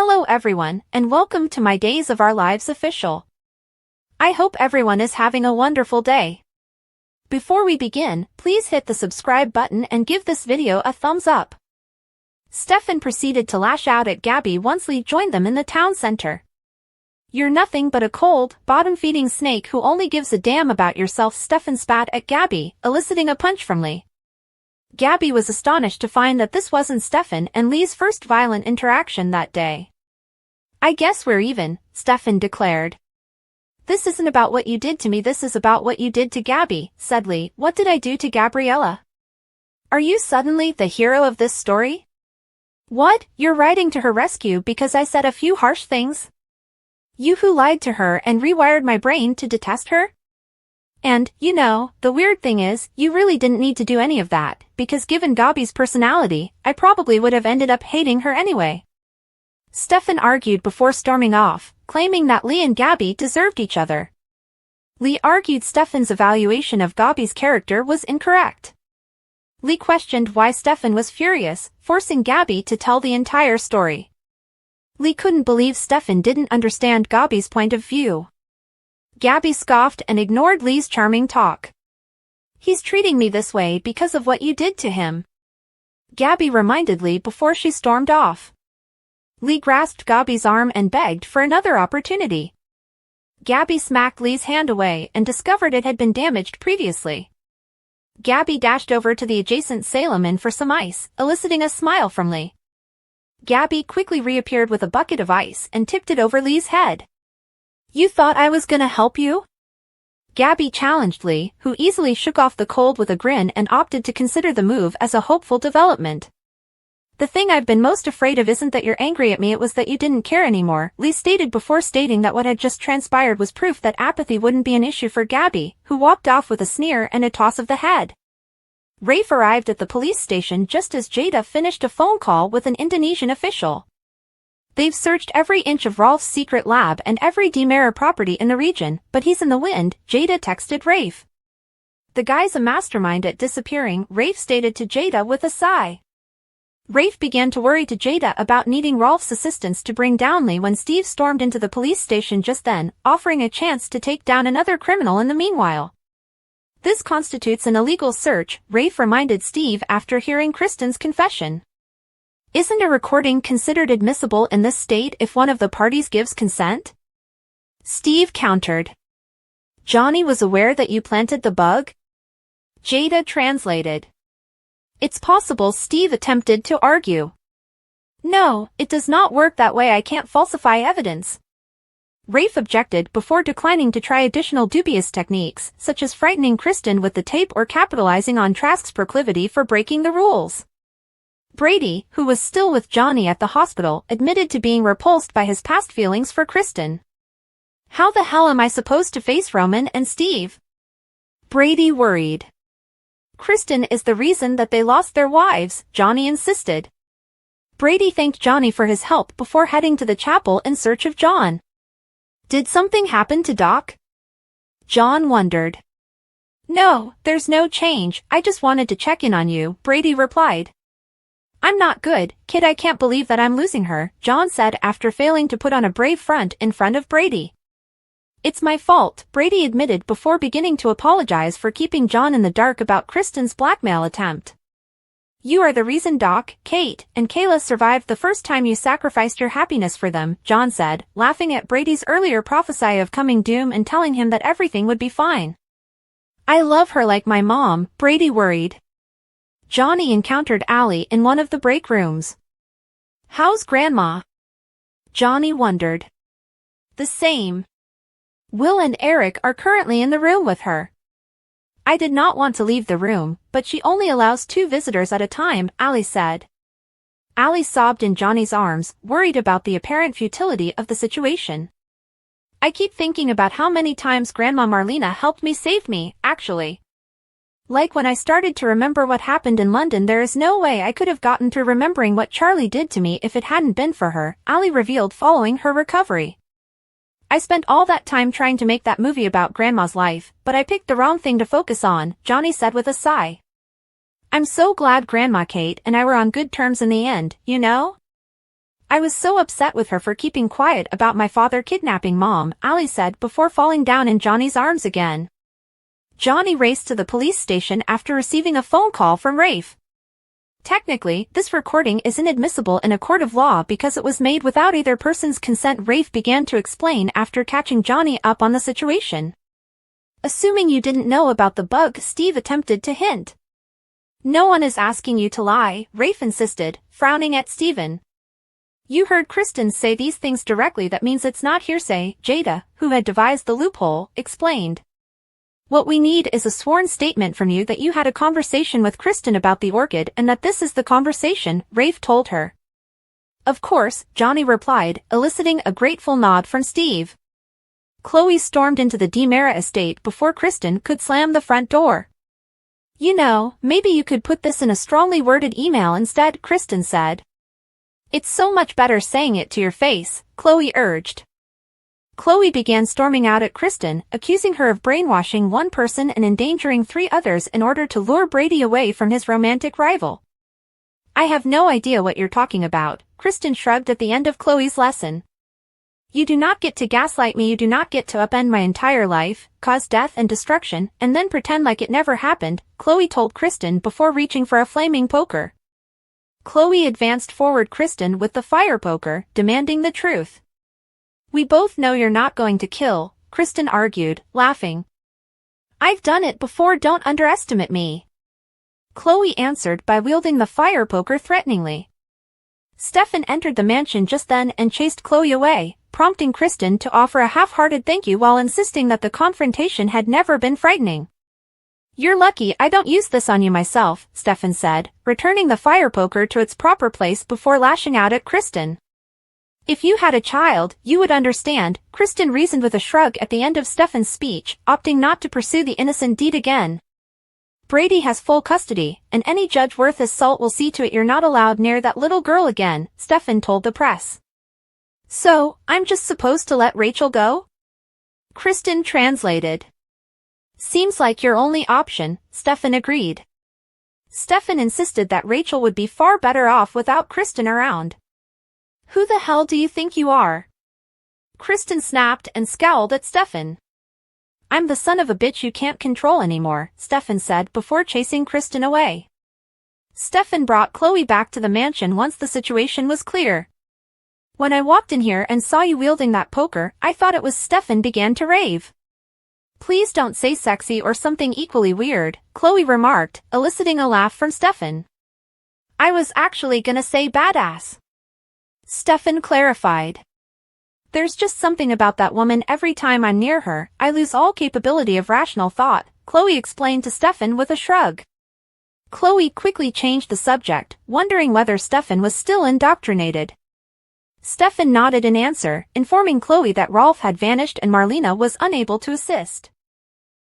Hello everyone, and welcome to my Days of Our Lives official. I hope everyone is having a wonderful day. Before we begin, please hit the subscribe button and give this video a thumbs up. Stefan proceeded to lash out at Gabi once Lee joined them in the town center. "You're nothing but a cold, bottom-feeding snake who only gives a damn about yourself," Stefan spat at Gabi, eliciting a punch from Lee. Gabi was astonished to find that this wasn't Stefan and Lee's first violent interaction that day. "I guess we're even," Stefan declared. "This isn't about what you did to me, this is about what you did to Gabi," said Lee. "What did I do to Gabriella? Are you suddenly the hero of this story? What, you're riding to her rescue because I said a few harsh things? You who lied to her and rewired my brain to detest her? And, you know, the weird thing is, you really didn't need to do any of that, because given Gabi's personality, I probably would have ended up hating her anyway." Stefan argued before storming off, claiming that Lee and Gabi deserved each other. Lee argued Stefan's evaluation of Gabi's character was incorrect. Lee questioned why Stefan was furious, forcing Gabi to tell the entire story. Lee couldn't believe Stefan didn't understand Gabi's point of view. Gabi scoffed and ignored Lee's charming talk. "He's treating me this way because of what you did to him," Gabi reminded Lee before she stormed off. Lee grasped Gabi's arm and begged for another opportunity. Gabi smacked Lee's hand away and discovered it had been damaged previously. Gabi dashed over to the adjacent Salem Inn for some ice, eliciting a smile from Lee. Gabi quickly reappeared with a bucket of ice and tipped it over Lee's head. "You thought I was gonna help you?" Gabi challenged Lee, who easily shook off the cold with a grin and opted to consider the move as a hopeful development. "The thing I've been most afraid of isn't that you're angry at me, it was that you didn't care anymore," Lee stated before stating that what had just transpired was proof that apathy wouldn't be an issue for Gabi, who walked off with a sneer and a toss of the head. Rafe arrived at the police station just as Jada finished a phone call with an Indonesian official. "They've searched every inch of Rolf's secret lab and every Demera property in the region, but he's in the wind," Jada texted Rafe. "The guy's a mastermind at disappearing," Rafe stated to Jada with a sigh. Rafe began to worry to Jada about needing Rolf's assistance to bring down Lee when Steve stormed into the police station just then, offering a chance to take down another criminal in the meanwhile. "This constitutes an illegal search," Rafe reminded Steve after hearing Kristen's confession. "Isn't a recording considered admissible in this state if one of the parties gives consent?" Steve countered. "Johnny was aware that you planted the bug?" Jada translated. "It's possible," Steve attempted to argue. "No, it does not work that way, I can't falsify evidence." Rafe objected before declining to try additional dubious techniques, such as frightening Kristen with the tape or capitalizing on Trask's proclivity for breaking the rules. Brady, who was still with Johnny at the hospital, admitted to being repulsed by his past feelings for Kristen. "How the hell am I supposed to face Roman and Steve?" Brady worried. "Kristen is the reason that they lost their wives," Johnny insisted. Brady thanked Johnny for his help before heading to the chapel in search of John. "Did something happen to Doc?" John wondered. "No, there's no change, I just wanted to check in on you," Brady replied. "I'm not good, kid, I can't believe that I'm losing her," John said after failing to put on a brave front in front of Brady. "It's my fault," Brady admitted before beginning to apologize for keeping John in the dark about Kristen's blackmail attempt. "You are the reason Doc, Kate, and Kayla survived the first time you sacrificed your happiness for them," John said, laughing at Brady's earlier prophecy of coming doom and telling him that everything would be fine. "I love her like my mom," Brady worried. Johnny encountered Allie in one of the break rooms. "How's Grandma?" Johnny wondered. "The same. Will and Eric are currently in the room with her. I did not want to leave the room, but she only allows 2 visitors at a time," Allie said. Allie sobbed in Johnny's arms, worried about the apparent futility of the situation. "I keep thinking about how many times Grandma Marlena helped me save me, actually. Like when I started to remember what happened in London, there is no way I could have gotten through remembering what Charlie did to me if it hadn't been for her," Allie revealed following her recovery. "I spent all that time trying to make that movie about Grandma's life, but I picked the wrong thing to focus on," Johnny said with a sigh. "I'm so glad Grandma, Kate, and I were on good terms in the end, you know?" I was so upset with her for keeping quiet about my father kidnapping Mom, Ali said before falling down in Johnny's arms again. Johnny raced to the police station after receiving a phone call from Rafe. Technically, this recording isn't admissible in a court of law because it was made without either person's consent, Rafe began to explain after catching Johnny up on the situation. Assuming you didn't know about the bug, Steve attempted to hint. No one is asking you to lie, Rafe insisted, frowning at Steven. You heard Kristen say these things directly, that means it's not hearsay, Jada, who had devised the loophole, explained. What we need is a sworn statement from you that you had a conversation with Kristen about the orchid and that this is the conversation, Rafe told her. Of course, Johnny replied, eliciting a grateful nod from Steve. Chloe stormed into the DeMera estate before Kristen could slam the front door. You know, maybe you could put this in a strongly worded email instead, Kristen said. It's so much better saying it to your face, Chloe urged. Chloe began storming out at Kristen, accusing her of brainwashing one person and endangering 3 others in order to lure Brady away from his romantic rival. I have no idea what you're talking about, Kristen shrugged at the end of Chloe's lesson. You do not get to gaslight me, you do not get to upend my entire life, cause death and destruction, and then pretend like it never happened, Chloe told Kristen before reaching for a flaming poker. Chloe advanced forward Kristen with the fire poker, demanding the truth. We both know you're not going to kill, Kristen argued, laughing. I've done it before, don't underestimate me. Chloe answered by wielding the fire poker threateningly. Stefan entered the mansion just then and chased Chloe away, prompting Kristen to offer a half-hearted thank you while insisting that the confrontation had never been frightening. You're lucky I don't use this on you myself, Stefan said, returning the fire poker to its proper place before lashing out at Kristen. If you had a child, you would understand, Kristen reasoned with a shrug at the end of Stefan's speech, opting not to pursue the innocent deed again. Brady has full custody, and any judge worth his salt will see to it you're not allowed near that little girl again, Stefan told the press. So, I'm just supposed to let Rachel go? Kristen translated. Seems like your only option, Stefan agreed. Stefan insisted that Rachel would be far better off without Kristen around. Who the hell do you think you are? Kristen snapped and scowled at Stefan. I'm the son of a bitch you can't control anymore, Stefan said before chasing Kristen away. Stefan brought Chloe back to the mansion once the situation was clear. When I walked in here and saw you wielding that poker, I thought it was Stefan began to rave. Please don't say sexy or something equally weird, Chloe remarked, eliciting a laugh from Stefan. I was actually gonna say badass. Stefan clarified. There's just something about that woman, every time I'm near her, I lose all capability of rational thought, Chloe explained to Stefan with a shrug. Chloe quickly changed the subject, wondering whether Stefan was still indoctrinated. Stefan nodded in answer, informing Chloe that Rolf had vanished and Marlena was unable to assist.